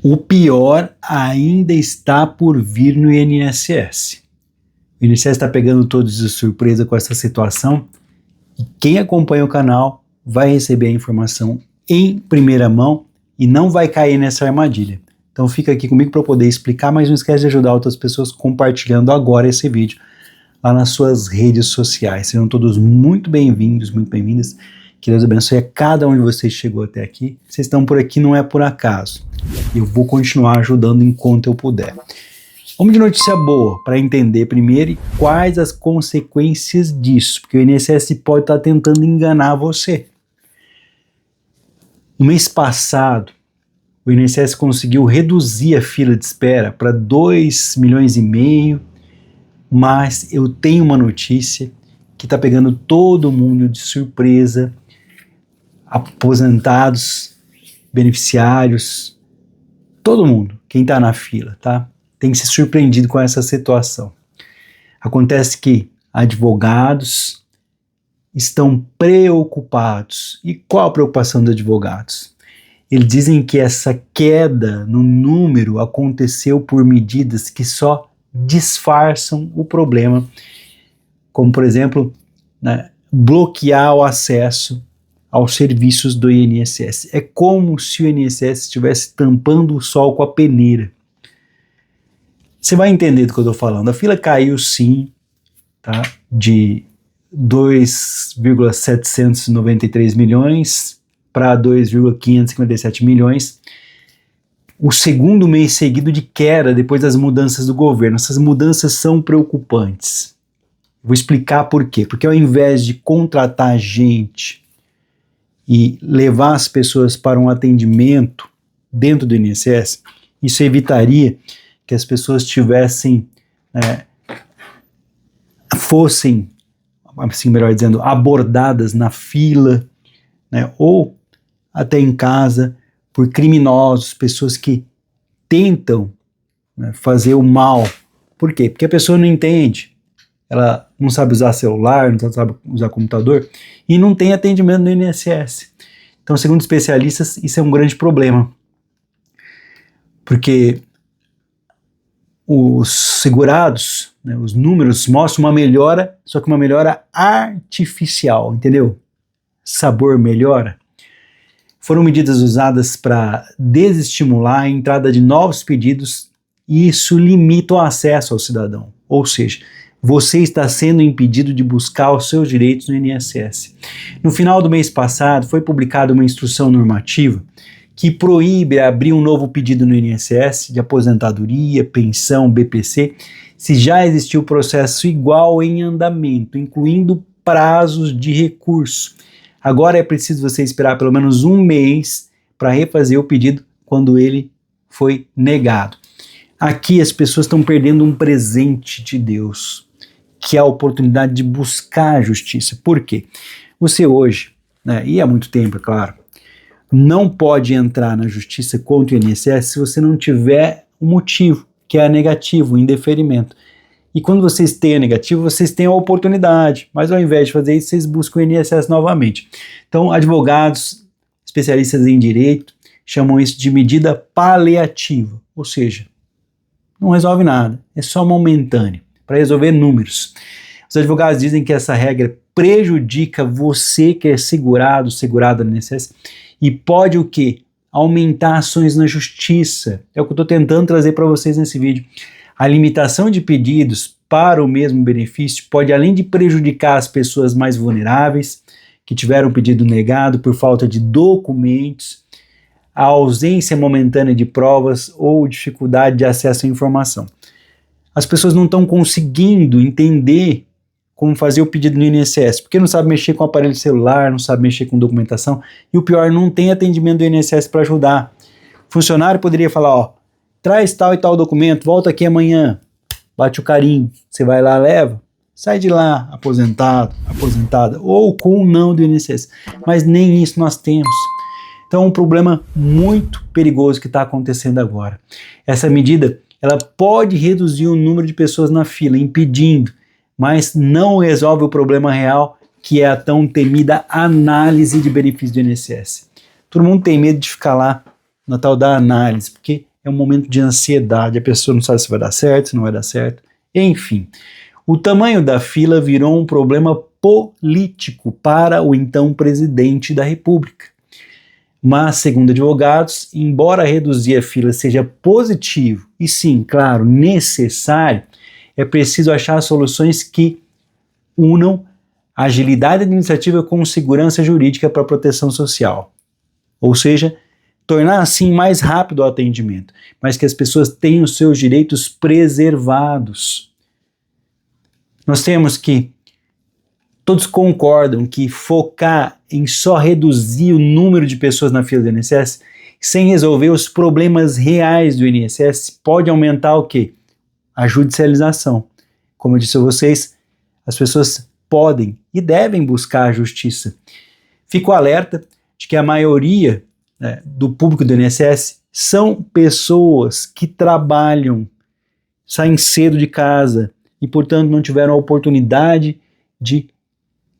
O pior ainda está por vir no INSS. O INSS está pegando todos de surpresa com essa situação e quem acompanha o canal vai receber a informação em primeira mão e não vai cair nessa armadilha. Então fica aqui comigo para eu poder explicar, mas não esquece de ajudar outras pessoas compartilhando agora esse vídeo lá nas suas redes sociais. Sejam todos muito bem-vindos, muito bem-vindas. Que Deus abençoe a cada um de vocês que chegou até aqui. Vocês estão por aqui não é por acaso. Eu vou continuar ajudando enquanto eu puder. Vamos de notícia boa para entender primeiro e quais as consequências disso, porque o INSS pode estar tentando enganar você. No mês passado, o INSS conseguiu reduzir a fila de espera para 2,5 milhões, mas eu tenho uma notícia que está pegando todo mundo de surpresa, aposentados, beneficiários, todo mundo, quem está na fila, tá? Tem se surpreendido com essa situação. Acontece que advogados estão preocupados. E qual a preocupação dos advogados? Eles dizem que essa queda no número aconteceu por medidas que só disfarçam o problema, como por exemplo, bloquear o acesso aos serviços do INSS. É como se o INSS estivesse tampando o sol com a peneira. Você vai entender do que eu estou falando. A fila caiu sim, tá? De 2,793 milhões para 2,557 milhões. O segundo mês seguido de queda depois das mudanças do governo. Essas mudanças são preocupantes. Vou explicar por quê. Porque ao invés de contratar gente e levar as pessoas para um atendimento dentro do INSS, isso evitaria que as pessoas fossem, assim melhor dizendo, abordadas na fila, ou até em casa por criminosos, pessoas que tentam fazer o mal. Por quê? Porque a pessoa não entende. Ela não sabe usar celular, não sabe usar computador e não tem atendimento no INSS. Então, segundo especialistas, isso é um grande problema. Porque os segurados, os números mostram uma melhora, só que uma melhora artificial, entendeu? Sabor melhora. Foram medidas usadas para desestimular a entrada de novos pedidos e isso limita o acesso ao cidadão. Ou seja, você está sendo impedido de buscar os seus direitos no INSS. No final do mês passado, foi publicada uma instrução normativa que proíbe abrir um novo pedido no INSS de aposentadoria, pensão, BPC, se já existiu processo igual em andamento, incluindo prazos de recurso. Agora é preciso você esperar pelo menos um mês para refazer o pedido quando ele foi negado. Aqui as pessoas estão perdendo um presente de Deus, que é a oportunidade de buscar a justiça. Por quê? Você hoje, e há muito tempo, é claro, não pode entrar na justiça contra o INSS se você não tiver um motivo, que é negativo, o indeferimento. E quando vocês têm a negativo, vocês têm a oportunidade, mas ao invés de fazer isso, vocês buscam o INSS novamente. Então, advogados, especialistas em direito, chamam isso de medida paliativa, ou seja, não resolve nada, é só momentâneo, para resolver números. Os advogados dizem que essa regra prejudica você que é segurado, segurada no INSS, e pode o quê? Aumentar ações na justiça. É o que eu estou tentando trazer para vocês nesse vídeo. A limitação de pedidos para o mesmo benefício pode, além de prejudicar as pessoas mais vulneráveis, que tiveram o pedido negado por falta de documentos, a ausência momentânea de provas ou dificuldade de acesso à informação. As pessoas não estão conseguindo entender como fazer o pedido no INSS, porque não sabe mexer com o aparelho celular, não sabe mexer com documentação, e o pior, não tem atendimento do INSS para ajudar. O funcionário poderia falar, traz tal e tal documento, volta aqui amanhã, bate o carimbo, você vai lá, leva, sai de lá, aposentado, aposentada, ou com o não do INSS, mas nem isso nós temos. Então é um problema muito perigoso que está acontecendo agora. Essa medida, ela pode reduzir o número de pessoas na fila, impedindo, mas não resolve o problema real, que é a tão temida análise de benefício do INSS. Todo mundo tem medo de ficar lá na tal da análise, porque é um momento de ansiedade, a pessoa não sabe se vai dar certo, se não vai dar certo, enfim. O tamanho da fila virou um problema político para o então presidente da República. Mas, segundo advogados, embora reduzir a fila seja positivo e sim, claro, necessário, é preciso achar soluções que unam agilidade administrativa com segurança jurídica para a proteção social. Ou seja, tornar assim mais rápido o atendimento, mas que as pessoas tenham os seus direitos preservados. Nós temos que, todos concordam que focar em só reduzir o número de pessoas na fila do INSS, sem resolver os problemas reais do INSS, pode aumentar o quê? A judicialização. Como eu disse a vocês, as pessoas podem e devem buscar a justiça. Fico alerta de que a maioria do público do INSS são pessoas que trabalham, saem cedo de casa e, portanto, não tiveram a oportunidade de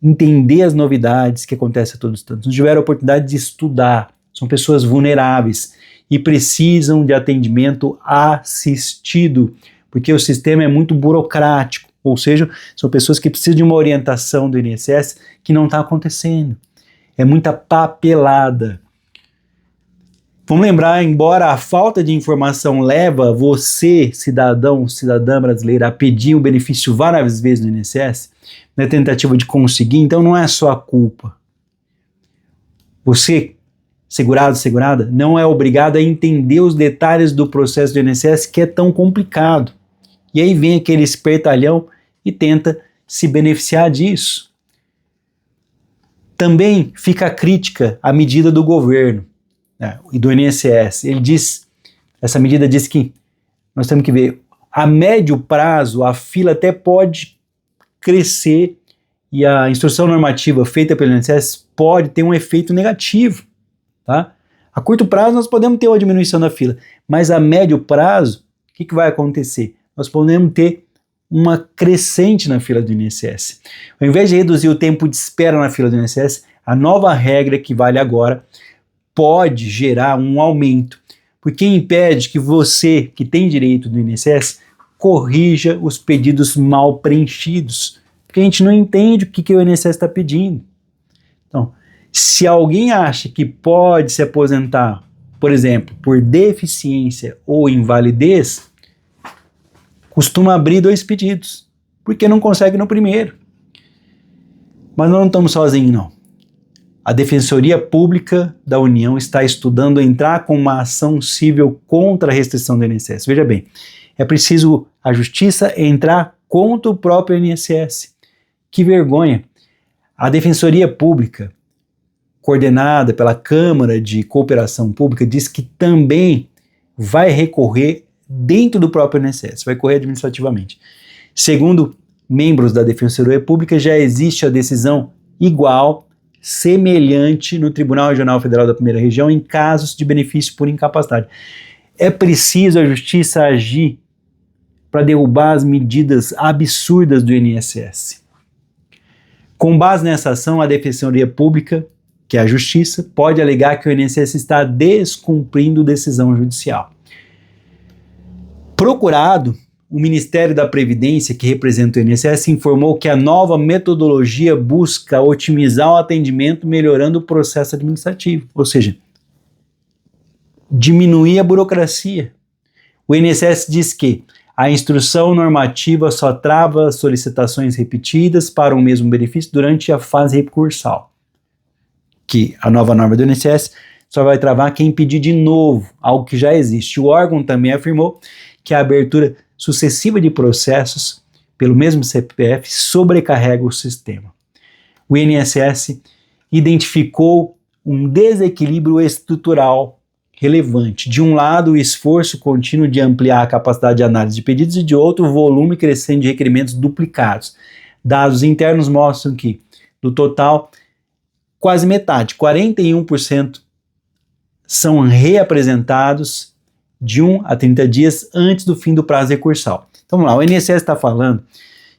entender as novidades que acontecem a todos os instantes, não tiveram a oportunidade de estudar, são pessoas vulneráveis e precisam de atendimento assistido, porque o sistema é muito burocrático, ou seja, são pessoas que precisam de uma orientação do INSS que não está acontecendo. É muita papelada. Vamos lembrar, embora a falta de informação leva você, cidadão, cidadã brasileira, a pedir um benefício várias vezes no INSS, na tentativa de conseguir, então não é só a culpa. Você, segurado, segurada, não é obrigado a entender os detalhes do processo do INSS que é tão complicado. E aí vem aquele espertalhão e tenta se beneficiar disso. Também fica a crítica à medida do governo e do INSS. Essa medida diz que nós temos que ver, a médio prazo a fila até pode crescer e a instrução normativa feita pelo INSS pode ter um efeito negativo. Tá? A curto prazo nós podemos ter uma diminuição da fila, mas a médio prazo, o que vai acontecer? Nós podemos ter uma crescente na fila do INSS. Ao invés de reduzir o tempo de espera na fila do INSS, a nova regra que vale agora pode gerar um aumento, porque impede que você, que tem direito do INSS, corrija os pedidos mal preenchidos, porque a gente não entende o que o INSS está pedindo. Então, se alguém acha que pode se aposentar, por exemplo, por deficiência ou invalidez, costuma abrir 2 pedidos, porque não consegue no primeiro. Mas nós não estamos sozinhos, não. A Defensoria Pública da União está estudando entrar com uma ação civil contra a restrição do INSS. Veja bem, é preciso a Justiça entrar contra o próprio INSS. Que vergonha! A Defensoria Pública, coordenada pela Câmara de Cooperação Pública, diz que também vai recorrer dentro do próprio INSS, vai correr administrativamente. Segundo membros da Defensoria Pública, já existe a decisão igual, semelhante no Tribunal Regional Federal da Primeira Região em casos de benefício por incapacidade. É preciso a Justiça agir para derrubar as medidas absurdas do INSS. Com base nessa ação, a Defensoria Pública, que é a Justiça, pode alegar que o INSS está descumprindo decisão judicial. Procurado, o Ministério da Previdência, que representa o INSS, informou que a nova metodologia busca otimizar o atendimento, melhorando o processo administrativo, ou seja, diminuir a burocracia. O INSS diz que a instrução normativa só trava solicitações repetidas para o mesmo benefício durante a fase recursal, que a nova norma do INSS só vai travar quem pedir de novo, algo que já existe. O órgão também afirmou que a abertura sucessiva de processos pelo mesmo CPF sobrecarrega o sistema. O INSS identificou um desequilíbrio estrutural relevante. De um lado, o esforço contínuo de ampliar a capacidade de análise de pedidos e de outro, o volume crescente de requerimentos duplicados. Dados internos mostram que, do total, quase metade, 41%, são reapresentados de 1 a 30 dias antes do fim do prazo recursal. Então vamos lá, o INSS está falando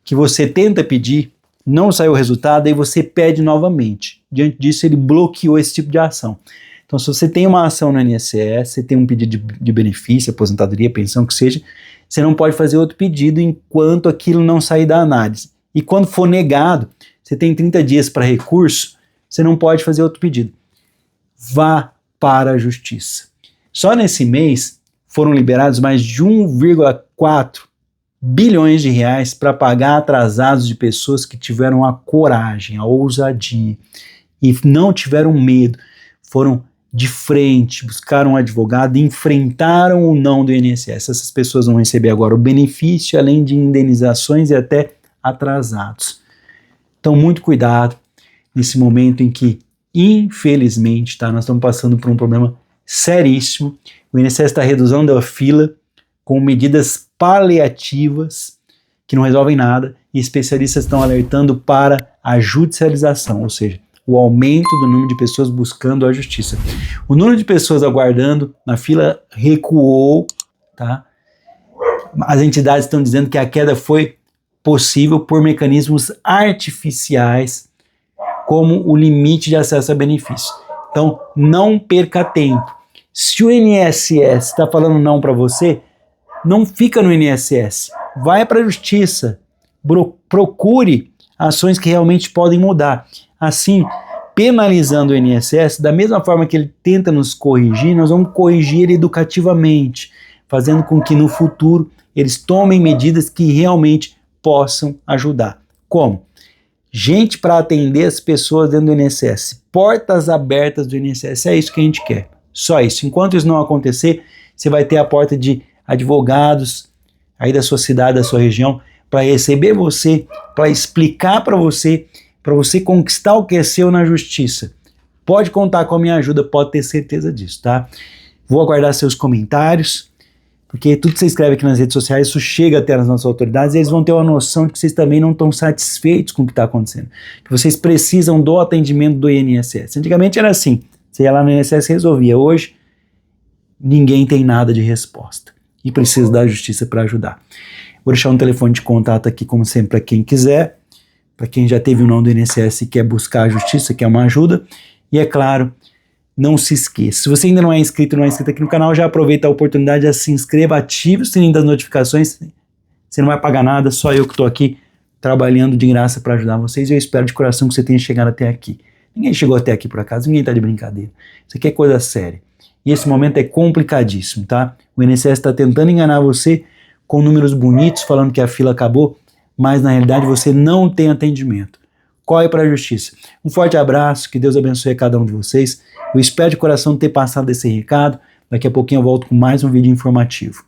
que você tenta pedir, não saiu o resultado, aí você pede novamente. Diante disso, ele bloqueou esse tipo de ação. Então Então, se você tem uma ação no INSS, você tem um pedido de benefício, aposentadoria, pensão, que seja, você não pode fazer outro pedido enquanto aquilo não sair da análise. E quando for negado, você tem 30 dias para recurso, você não pode fazer outro pedido. Vá para a justiça. Só nesse mês foram liberados mais de 1,4 bilhões de reais para pagar atrasados de pessoas que tiveram a coragem, a ousadia e não tiveram medo, foram de frente, buscaram um advogado, enfrentaram o não do INSS. Essas pessoas vão receber agora o benefício, além de indenizações e até atrasados. Então, muito cuidado nesse momento em que, infelizmente, nós estamos passando por um problema seríssimo. O INSS está reduzindo a fila com medidas paliativas que não resolvem nada, e especialistas estão alertando para a judicialização, ou seja, o aumento do número de pessoas buscando a justiça. O número de pessoas aguardando na fila recuou, tá? As entidades estão dizendo que a queda foi possível por mecanismos artificiais, como o limite de acesso a benefício. Então, não perca tempo. Se o INSS está falando não para você, não fica no INSS. Vai para a justiça. Procure ações que realmente podem mudar. Assim, penalizando o INSS, da mesma forma que ele tenta nos corrigir, nós vamos corrigir ele educativamente, fazendo com que no futuro eles tomem medidas que realmente possam ajudar. Como? Gente para atender as pessoas dentro do INSS, portas abertas do INSS, é isso que a gente quer. Só isso. Enquanto isso não acontecer, você vai ter a porta de advogados aí da sua cidade, da sua região, para receber você, para explicar para você conquistar o que é seu na justiça. Pode contar com a minha ajuda, pode ter certeza disso, tá? Vou aguardar seus comentários, porque tudo que você escreve aqui nas redes sociais, isso chega até as nossas autoridades, e eles vão ter uma noção de que vocês também não estão satisfeitos com o que está acontecendo, que vocês precisam do atendimento do INSS. Antigamente era assim, você ia lá no INSS e resolvia. Hoje, ninguém tem nada de resposta e precisa da justiça para ajudar. Vou deixar um telefone de contato aqui, como sempre, para quem quiser, para quem já teve o não do INSS e quer buscar a justiça, quer uma ajuda. E é claro, não se esqueça. Se você ainda não é inscrito, não é inscrito aqui no canal, já aproveita a oportunidade, já se inscreva, ative o sininho das notificações. Você não vai pagar nada, só eu que estou aqui trabalhando de graça para ajudar vocês. E eu espero de coração que você tenha chegado até aqui. Ninguém chegou até aqui por acaso, ninguém está de brincadeira. Isso aqui é coisa séria. E esse momento é complicadíssimo, tá? O INSS está tentando enganar você com números bonitos, falando que a fila acabou, mas na realidade você não tem atendimento. Corre para a justiça. Um forte abraço, que Deus abençoe a cada um de vocês. Eu espero de coração ter passado esse recado. Daqui a pouquinho eu volto com mais um vídeo informativo.